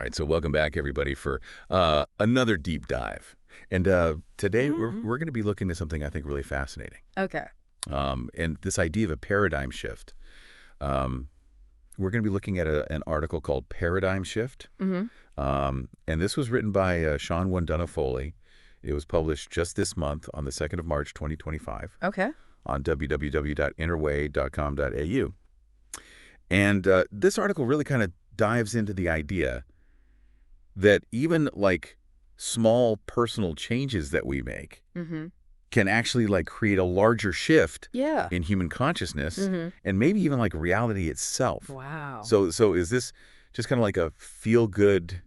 right, so welcome back, everybody, for another deep dive. And today we're going to be looking at something I think really fascinating. Okay. And this idea of a paradigm shift. We're going to be looking at an article called Paradigm Shift. And this was written by Shawn Wondunna-Foley. It was published just this month on the 2nd of March, 2025. Okay. On www.innerway.com.au. And this article really kind of dives into the idea that even like small personal changes that we make can actually like create a larger shift in human consciousness and maybe even like reality itself. Wow. So is this just kind of like a feel-good,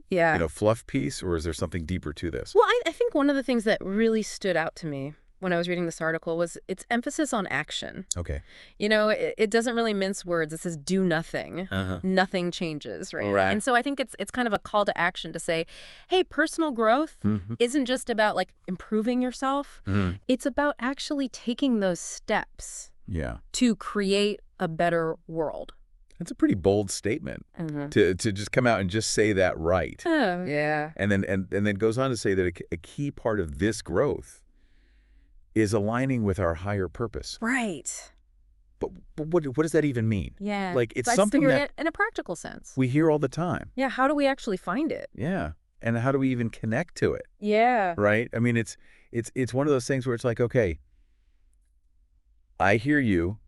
fluff piece, or is there something deeper to this? Well, I think one of the things that really stood out to me when I was reading this article was its emphasis on action. Okay. You know, it doesn't really mince words. It says do nothing. Nothing changes, right? Right. And so I think it's kind of a call to action to say, hey, personal growth isn't just about like improving yourself. It's about actually taking those steps to create a better world. That's a pretty bold statement to just come out and just say that right. Oh, yeah. And then goes on to say that a key part of this growth is aligning with our higher purpose. Right. But what does that even mean? Yeah. Like it's something that in a practical sense. we hear all the time. Yeah. How do we actually find it? Yeah. And how do we even connect to it? Yeah. Right? I mean, it's one of those things where it's like, okay, I hear you,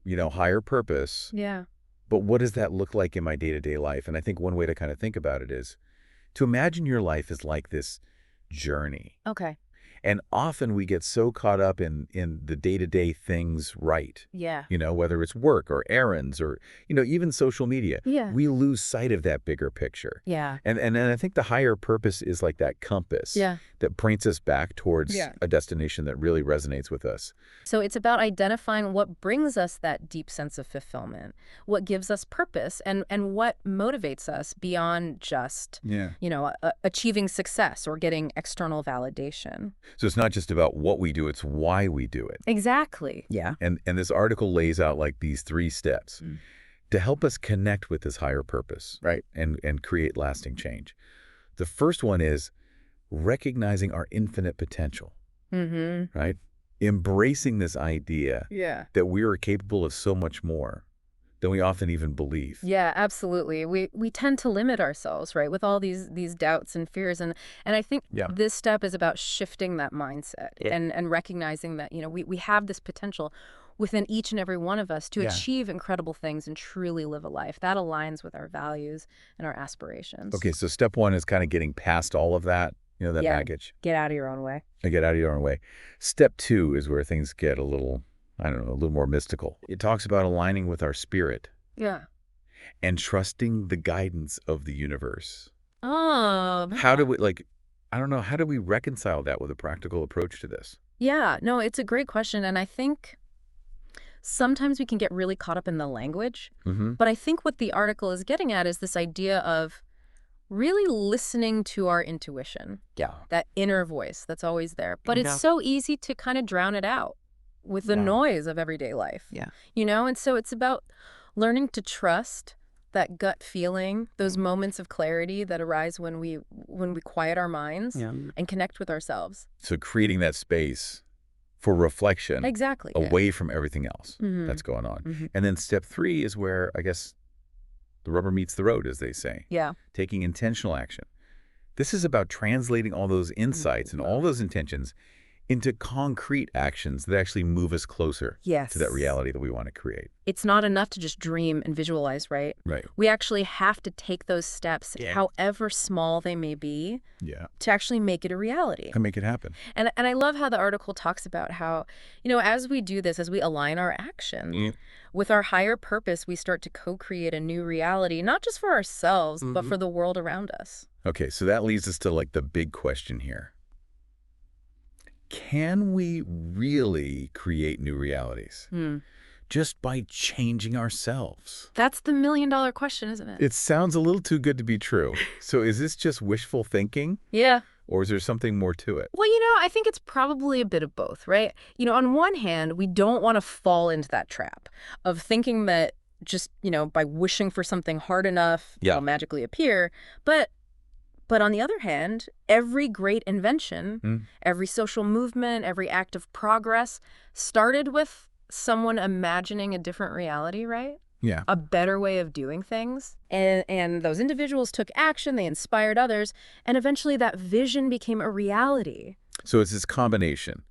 higher purpose. Yeah. But what does that look like in my day-to-day life? And I think one way to kind of think about it is to imagine your life is like this journey. Okay. And often we get so caught up in the day-to-day things, right? Yeah. Whether it's work or errands or, even social media. Yeah. We lose sight of that bigger picture. Yeah. And I think the higher purpose is like that compass that points us back towards a destination that really resonates with us. So it's about identifying what brings us that deep sense of fulfillment, what gives us purpose, and what motivates us beyond just, achieving success or getting external validation. So it's not just about what we do, it's why we do it. Exactly. Yeah. And this article lays out like these 3 steps to help us connect with this higher purpose, right? And create lasting change. The first one is recognizing our infinite potential, right? Embracing this idea that we are capable of so much more than we often even believe. Yeah, absolutely. We tend to limit ourselves, right, with all these doubts and fears. And I think this step is about shifting that mindset and recognizing that, we have this potential within each and every one of us to achieve incredible things and truly live a life that aligns with our values and our aspirations. Okay, so step 1 is kind of getting past all of that, that baggage. Get out of your own way. Get out of your own way. Step 2 is where things get a little more mystical. It talks about aligning with our spirit. Yeah. And trusting the guidance of the universe. Oh. How do we, how do we reconcile that with a practical approach to this? Yeah, no, it's a great question. And I think sometimes we can get really caught up in the language. But I think what the article is getting at is this idea of really listening to our intuition. Yeah. That inner voice that's always there. But it's so easy to kind of drown it out with the noise of everyday life. Yeah. And so it's about learning to trust that gut feeling, those moments of clarity that arise when we quiet our minds and connect with ourselves. So creating that space for reflection. Exactly. Away from everything else that's going on. And then step 3 is where, I guess, the rubber meets the road, as they say. Yeah. Taking intentional action. This is about translating all those insights and all those intentions into concrete actions that actually move us closer to that reality that we want to create. It's not enough to just dream and visualize, right? Right. We actually have to take those steps, however small they may be, to actually make it a reality. To make it happen. And I love how the article talks about how, as we do this, as we align our actions with our higher purpose, we start to co-create a new reality, not just for ourselves, but for the world around us. Okay, so that leads us to like the big question here. Can we really create new realities just by changing ourselves? That's the million-dollar question, isn't it? It sounds a little too good to be true. So is this just wishful thinking? Yeah. Or is there something more to it? Well, I think it's probably a bit of both, right? On one hand, we don't want to fall into that trap of thinking that just, by wishing for something hard enough, Yeah. it'll magically appear. But on the other hand, every great invention, every social movement, every act of progress started with someone imagining a different reality, right? Yeah. A better way of doing things. And those individuals took action, they inspired others, and eventually that vision became a reality. So it's this combination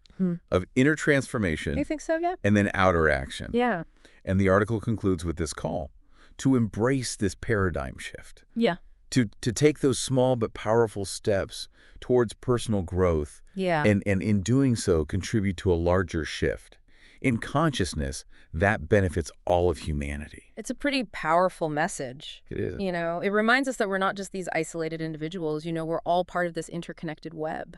of inner transformation You think so, yeah? and then outer action. Yeah. And the article concludes with this call to embrace this paradigm shift. Yeah. To take those small but powerful steps towards personal growth. Yeah. And in doing so, contribute to a larger shift in consciousness that benefits all of humanity. It's a pretty powerful message. It is. It reminds us that we're not just these isolated individuals. We're all part of this interconnected web.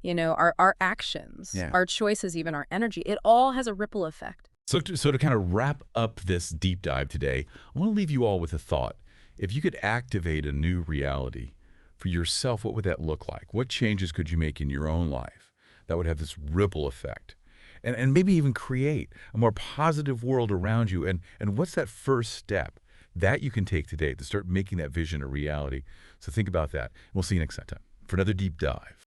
Our actions, our choices, even our energy, it all has a ripple effect. So to kind of wrap up this deep dive today, I want to leave you all with a thought. If you could activate a new reality for yourself, what would that look like? What changes could you make in your own life that would have this ripple effect? And maybe even create a more positive world around you. And what's that first step that you can take today to start making that vision a reality? So think about that. We'll see you next time for another deep dive.